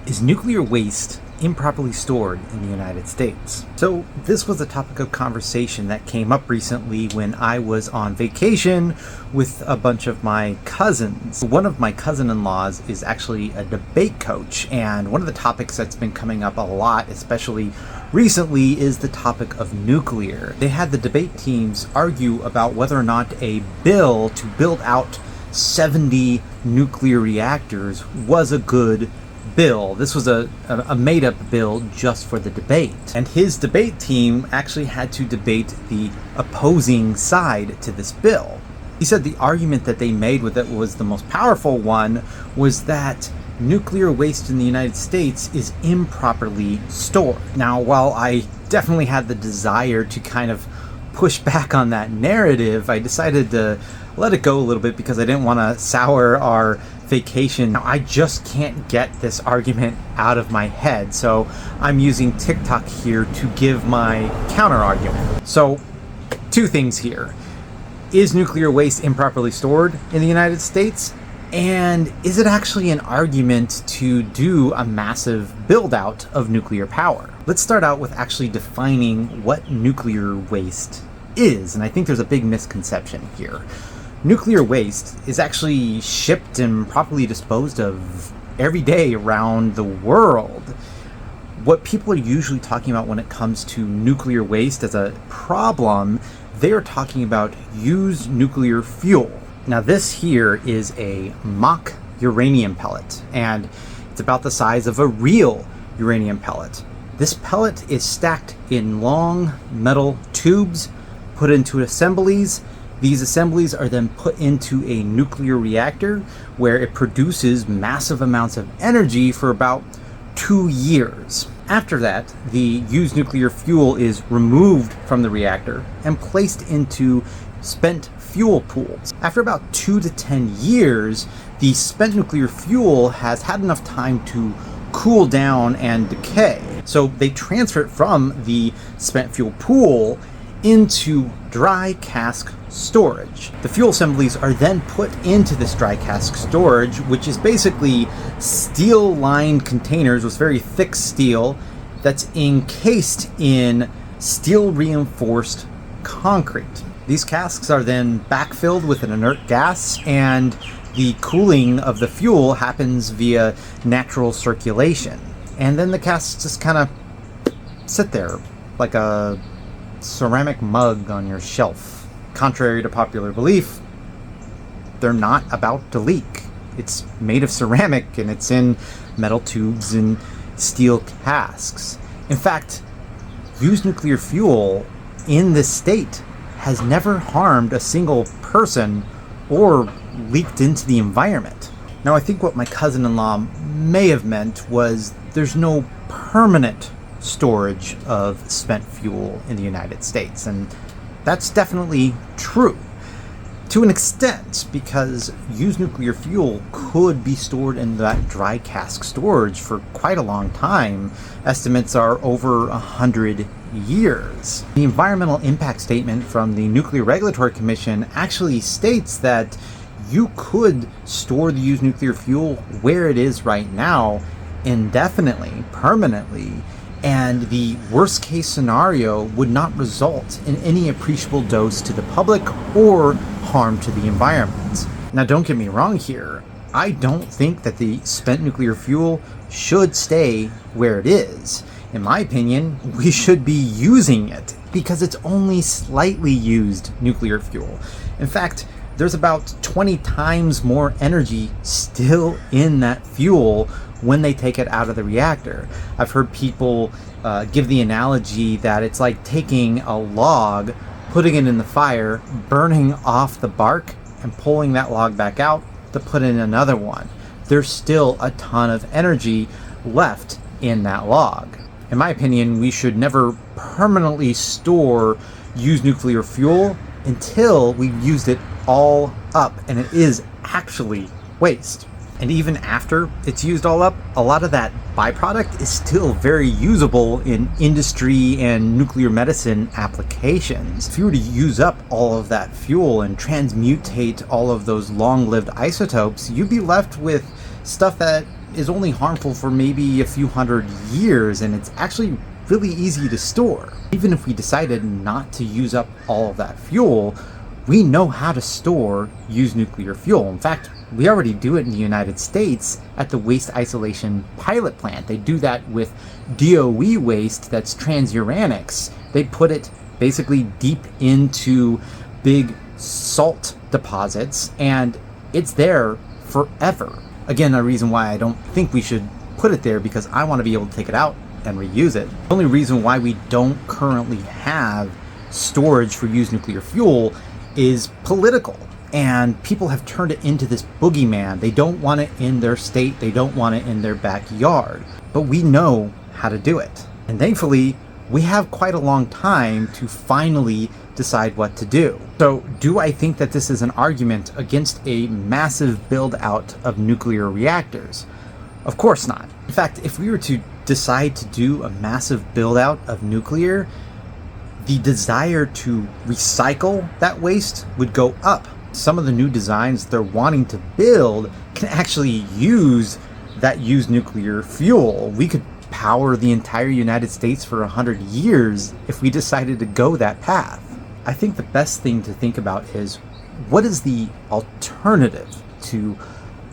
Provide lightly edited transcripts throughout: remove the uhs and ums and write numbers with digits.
Is nuclear waste improperly stored in the United States? So this was a topic of conversation that came up recently when I was on vacation with a bunch of my cousins. One of my cousin-in-laws is actually a debate coach, and one of the topics that's been coming up a lot, especially recently, is the topic of nuclear. They had the debate teams argue about whether or not a bill to build out 70 nuclear reactors was a good bill. This was a made-up bill just for the debate. And his debate team actually had to debate the opposing side to this bill. He said the argument that they made with it was the most powerful one was that nuclear waste in the United States is improperly stored. Now, while I definitely had the desire to kind of push back on that narrative, I decided to let it go a little bit because I didn't want to sour our vacation. Now, I just can't get this argument out of my head, so I'm using TikTok here to give my counter argument. So, two things here. Is nuclear waste improperly stored in the United States? And is it actually an argument to do a massive build out of nuclear power? Let's start out with actually defining what nuclear waste is, and I think there's a big misconception here. Nuclear waste is actually shipped and properly disposed of every day around the world. What people are usually talking about when it comes to nuclear waste as a problem, they are talking about used nuclear fuel. Now, this here is a mock uranium pellet, and it's about the size of a real uranium pellet. This pellet is stacked in long metal tubes, put into assemblies. These assemblies are then put into a nuclear reactor where it produces massive amounts of energy for about 2 years. After that, the used nuclear fuel is removed from the reactor and placed into spent fuel pools. After about 2 to 10 years, the spent nuclear fuel has had enough time to cool down and decay. So they transfer it from the spent fuel pool into dry cask storage. The fuel assemblies are then put into this dry cask storage, which is basically steel-lined containers with very thick steel that's encased in steel-reinforced concrete. These casks are then backfilled with an inert gas, and the cooling of the fuel happens via natural circulation. And then the casks just kind of sit there like a ceramic mug on your shelf. Contrary to popular belief, they're not about to leak. It's made of ceramic and it's in metal tubes and steel casks. In fact, used nuclear fuel in this state has never harmed a single person or leaked into the environment. Now, I think what my cousin-in-law may have meant was there's no permanent storage of spent fuel in the United States, and that's definitely true to an extent, because used nuclear fuel could be stored in that dry cask storage for quite a long time. Estimates are over 100 years. The environmental impact statement from the Nuclear Regulatory Commission actually states that you could store the used nuclear fuel where it is right now indefinitely, permanently, and the worst case scenario would not result in any appreciable dose to the public or harm to the environment. Now, don't get me wrong here. I don't think that the spent nuclear fuel should stay where it is. In my opinion, we should be using it because it's only slightly used nuclear fuel. In fact, there's about 20 times more energy still in that fuel when they take it out of the reactor. I've heard people give the analogy that it's like taking a log, putting it in the fire, burning off the bark, and pulling that log back out to put in another one. There's still a ton of energy left in that log. In my opinion, we should never permanently store used nuclear fuel until we've used it all up and it is actually waste. And even after it's used all up, a lot of that byproduct is still very usable in industry and nuclear medicine applications. If you were to use up all of that fuel and transmutate all of those long-lived isotopes, you'd be left with stuff that is only harmful for maybe a few hundred years, and it's actually really easy to store. Even if we decided not to use up all of that fuel, we know how to store used nuclear fuel. In fact, we already do it in the United States at the Waste Isolation Pilot Plant. They do that with DOE waste that's transuranics. They put it basically deep into big salt deposits, and it's there forever. Again, a reason why I don't think we should put it there, because I want to be able to take it out and reuse it. The only reason why we don't currently have storage for used nuclear fuel is political, and people have turned it into this boogeyman. They don't want it in their state, they don't want it in their backyard, but we know how to do it. And thankfully, we have quite a long time to finally decide what to do. So, do I think that this is an argument against a massive build out of nuclear reactors? Of course not. In fact, if we were to decide to do a massive build out of nuclear, the desire to recycle that waste would go up. Some of the new designs they're wanting to build can actually use that used nuclear fuel. We could power the entire United States for 100 years if we decided to go that path. I think the best thing to think about is, what is the alternative to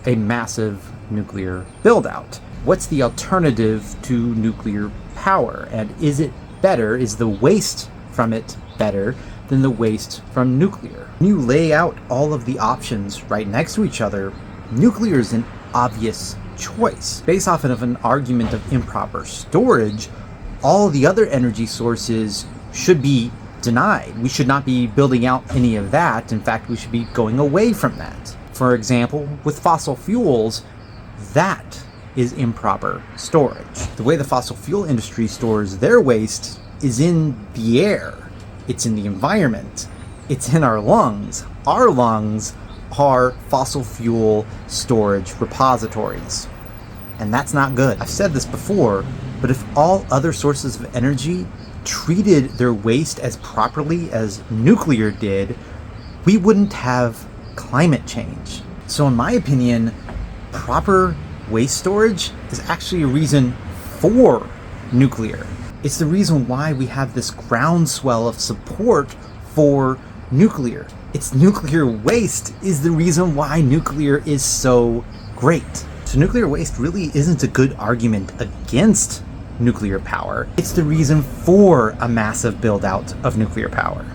a massive nuclear build out? What's the alternative to nuclear power? And is it better? Is the waste from it better than the waste from nuclear? When you lay out all of the options right next to each other, nuclear is an obvious choice. Based off of an argument of improper storage, all the other energy sources should be denied. We should not be building out any of that. In fact, we should be going away from that. For example, with fossil fuels, that is improper storage. The way the fossil fuel industry stores their waste is in the air. It's in the environment. It's in our lungs. Our lungs are fossil fuel storage repositories. And that's not good. I've said this before, but if all other sources of energy treated their waste as properly as nuclear did, we wouldn't have climate change. So in my opinion, proper waste storage is actually a reason for nuclear. It's the reason why we have this groundswell of support for nuclear. It's nuclear waste is the reason why nuclear is so great. So nuclear waste really isn't a good argument against nuclear power. It's the reason for a massive build out of nuclear power.